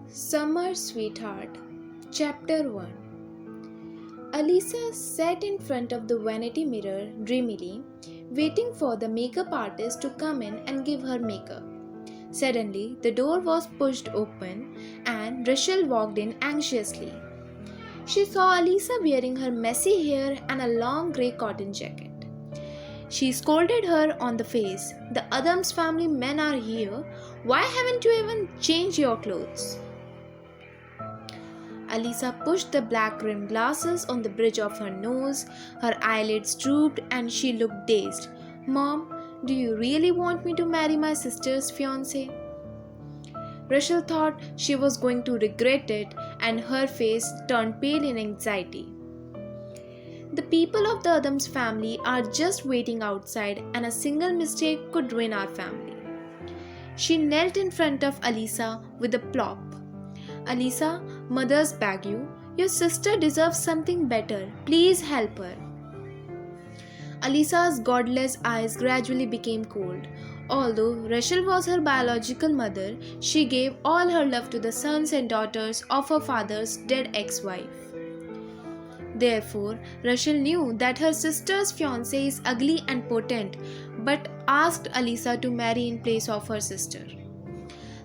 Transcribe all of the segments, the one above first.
Summer Sweetheart, Chapter 1. Alisa sat in front of the vanity mirror dreamily, waiting for the makeup artist to come in and give her makeup. Suddenly, the door was pushed open and Rachel walked in anxiously. She saw Alisa wearing her messy hair and a long grey cotton jacket. She scolded her on the face. The Adams family men are here. Why haven't you even changed your clothes? Alisa pushed the black rimmed glasses on the bridge of her nose. Her eyelids drooped and she looked dazed. Mom, do you really want me to marry my sister's fiance? Rachel thought she was going to regret it and her face turned pale in anxiety. The people of the Adams family are just waiting outside, and a single mistake could ruin our family. She knelt in front of Alisa with a plop. Alisa, mothers beg you. Your sister deserves something better. Please help her. Alisa's godless eyes gradually became cold. Although Rachel was her biological mother, she gave all her love to the sons and daughters of her father's dead ex-wife. Therefore, Rachel knew that her sister's fiancé is ugly and potent, but asked Alisa to marry in place of her sister.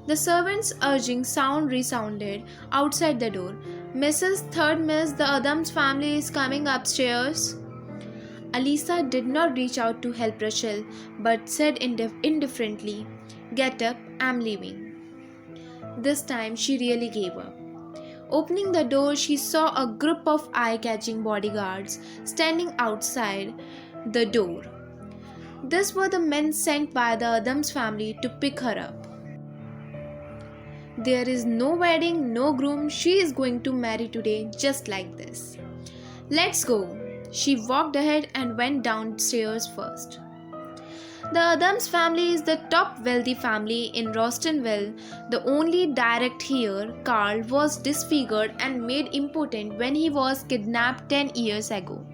The servant's urging sound resounded outside the door. Mrs. Third Miss, the Adams family is coming upstairs. Alisa did not reach out to help Rachel, but said indifferently, Get up, I'm leaving. This time she really gave up. Opening the door, she saw a group of eye-catching bodyguards standing outside the door. These were the men sent by the Adams family to pick her up. There is no wedding, no groom. She is going to marry today just like this. Let's go. She walked ahead and went downstairs first. The Adams family is the top wealthy family in Rostonville. The only direct heir, Carl, was disfigured and made impotent when he was kidnapped 10 years ago.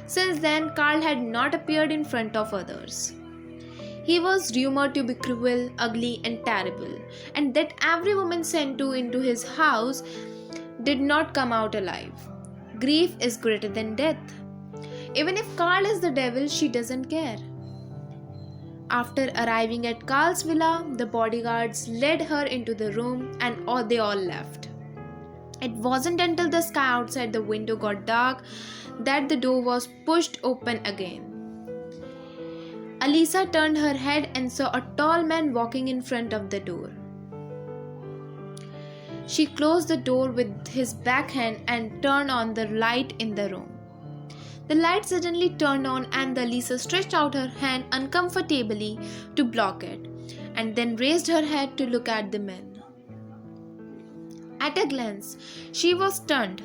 Since then, Carl had not appeared in front of others. He was rumored to be cruel, ugly, and terrible, and that every woman sent into his house did not come out alive. Grief is greater than death. Even if Carl is the devil, she doesn't care. After arriving at Carl's villa, the bodyguards led her into the room and they all left. It wasn't until the sky outside the window got dark that the door was pushed open again. Alisa turned her head and saw a tall man walking in front of the door. She closed the door with his backhand and turned on the light in the room. The light suddenly turned on and Alisa stretched out her hand uncomfortably to block it, and then raised her head to look at the man. At a glance, she was stunned.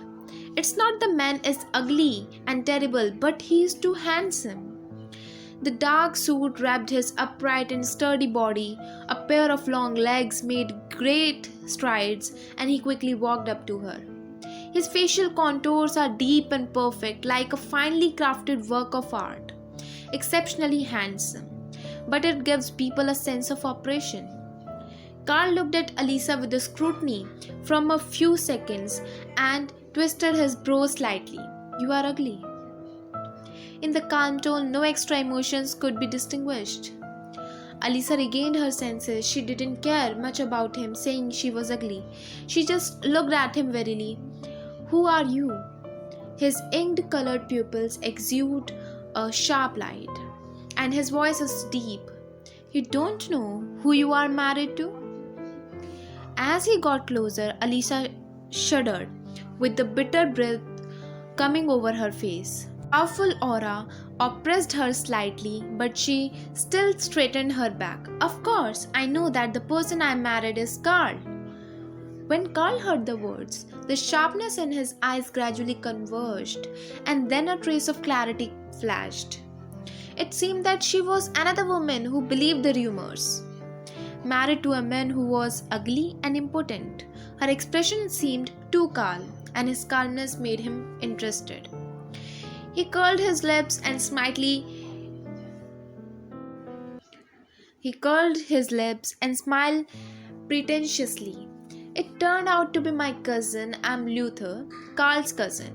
It's not the man is ugly and terrible, but he is too handsome. The dark suit wrapped his upright and sturdy body. A pair of long legs made great strides, and he quickly walked up to her. His facial contours are deep and perfect, like a finely crafted work of art. Exceptionally handsome, but it gives people a sense of oppression. Carl looked at Alisa with a scrutiny from a few seconds and twisted his brows slightly. You are ugly. In the calm tone, no extra emotions could be distinguished. Alisa regained her senses. She didn't care much about him saying she was ugly. She just looked at him warily. Who are you? His inked colored pupils exude a sharp light, and his voice is deep. You don't know who you are married to? As he got closer, Alisa shuddered, with the bitter breath coming over her face. Powerful aura oppressed her slightly, but she still straightened her back. Of course, I know that the person I married is Carl. When Carl heard the words, the sharpness in his eyes gradually converged, and then a trace of clarity flashed. It seemed that she was another woman who believed the rumors. Married to a man who was ugly and impotent, her expression seemed too calm, and his calmness made him interested. He curled his lips and smiled pretentiously. It turned out to be my cousin. I'm Luther, Carl's cousin.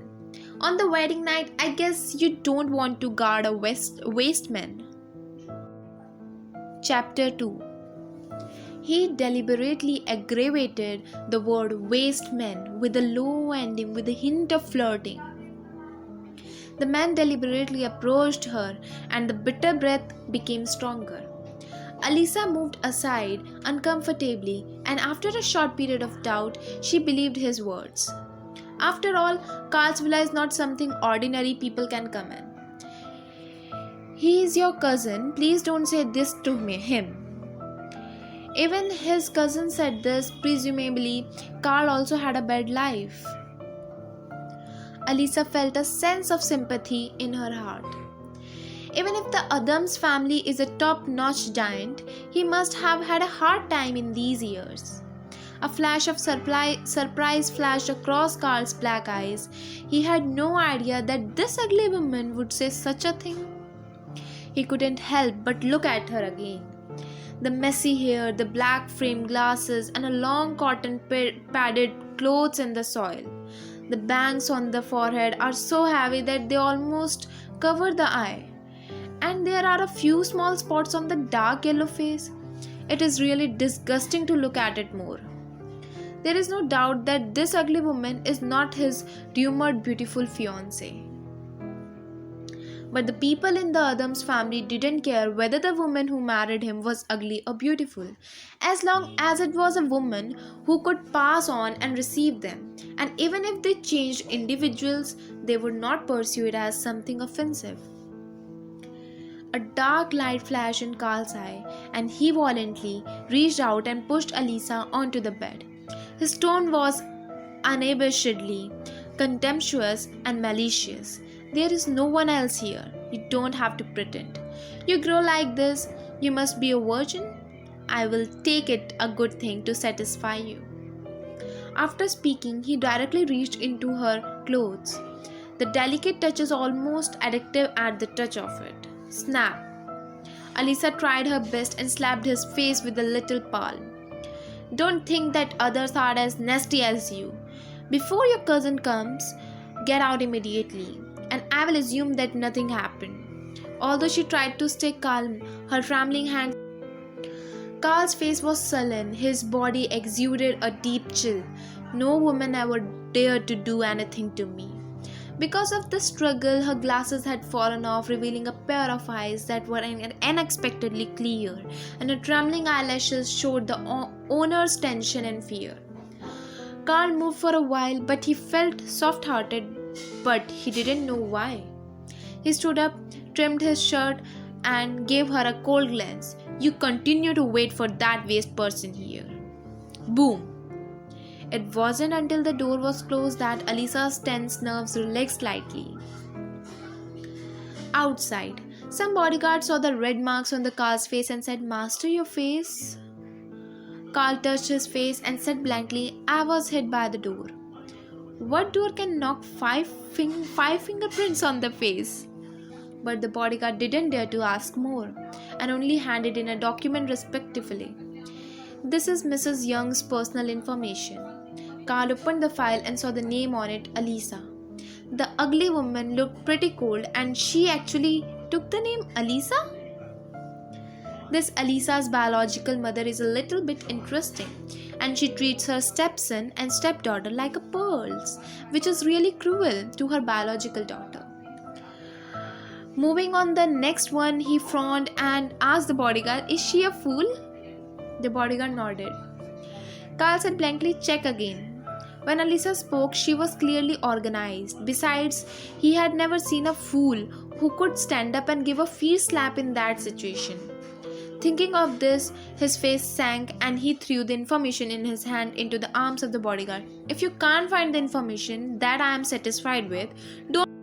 On the wedding night, I guess you don't want to guard a waste man. Chapter 2. He deliberately aggravated the word waste man with a low ending with a hint of flirting. The man deliberately approached her, and the bitter breath became stronger. Alisa moved aside uncomfortably, and after a short period of doubt, she believed his words. After all, Carl's villa is not something ordinary people can come in. He is your cousin, please don't say this to him. Even his cousin said this, presumably, Carl also had a bad life. Alisa felt a sense of sympathy in her heart. Even if the Adams family is a top-notch giant, he must have had a hard time in these years. A flash of surprise flashed across Carl's black eyes. He had no idea that this ugly woman would say such a thing. He couldn't help but look at her again. The messy hair, the black framed glasses, and a long cotton padded clothes in the soil. The bangs on the forehead are so heavy that they almost cover the eye. And there are a few small spots on the dark yellow face. It is really disgusting to look at it more. There is no doubt that this ugly woman is not his rumored beautiful fiancée. But the people in the Adams family didn't care whether the woman who married him was ugly or beautiful, as long as it was a woman who could pass on and receive them. And even if they changed individuals, they would not pursue it as something offensive. A dark light flashed in Carl's eye, and he violently reached out and pushed Alisa onto the bed. His tone was unabashedly contemptuous and malicious. There is no one else here. You don't have to pretend. You grow like this. You must be a virgin. I will take it a good thing to satisfy you. After speaking, he directly reached into her clothes. The delicate touch is almost addictive at the touch of it. Snap. Alisa tried her best and slapped his face with a little palm. Don't think that others are as nasty as you. Before your cousin comes, get out immediately, and I will assume that nothing happened. Although she tried to stay calm, her trembling hands. Carl's face was sullen, his body exuded a deep chill. No woman ever dared to do anything to me. Because of the struggle, her glasses had fallen off, revealing a pair of eyes that were unexpectedly clear, and her trembling eyelashes showed the owner's tension and fear. Carl moved for a while, but he felt soft-hearted, but he didn't know why. He stood up, trimmed his shirt, and gave her a cold glance. You continue to wait for that waste person here. Boom! It wasn't until the door was closed that Alisa's tense nerves relaxed slightly. Outside, some bodyguards saw the red marks on the Carl's face and said, Master, your face? Carl touched his face and said blankly, I was hit by the door. What door can knock five fingerprints on the face? But the bodyguard didn't dare to ask more, and only handed in a document respectfully. This is Mrs. Young's personal information. Carl opened the file and saw the name on it, Alisa. The ugly woman looked pretty cold, and she actually took the name Alisa? This Alisa's biological mother is a little bit interesting, and she treats her stepson and stepdaughter like a pearls, which is really cruel to her biological daughter. Moving on the next one, he frowned and asked the bodyguard, Is she a fool? The bodyguard nodded. Carl said blankly, Check again. When Alisa spoke, she was clearly organized. Besides, he had never seen a fool who could stand up and give a fierce slap in that situation. Thinking of this, his face sank and he threw the information in his hand into the arms of the bodyguard. If you can't find the information that I am satisfied with, don't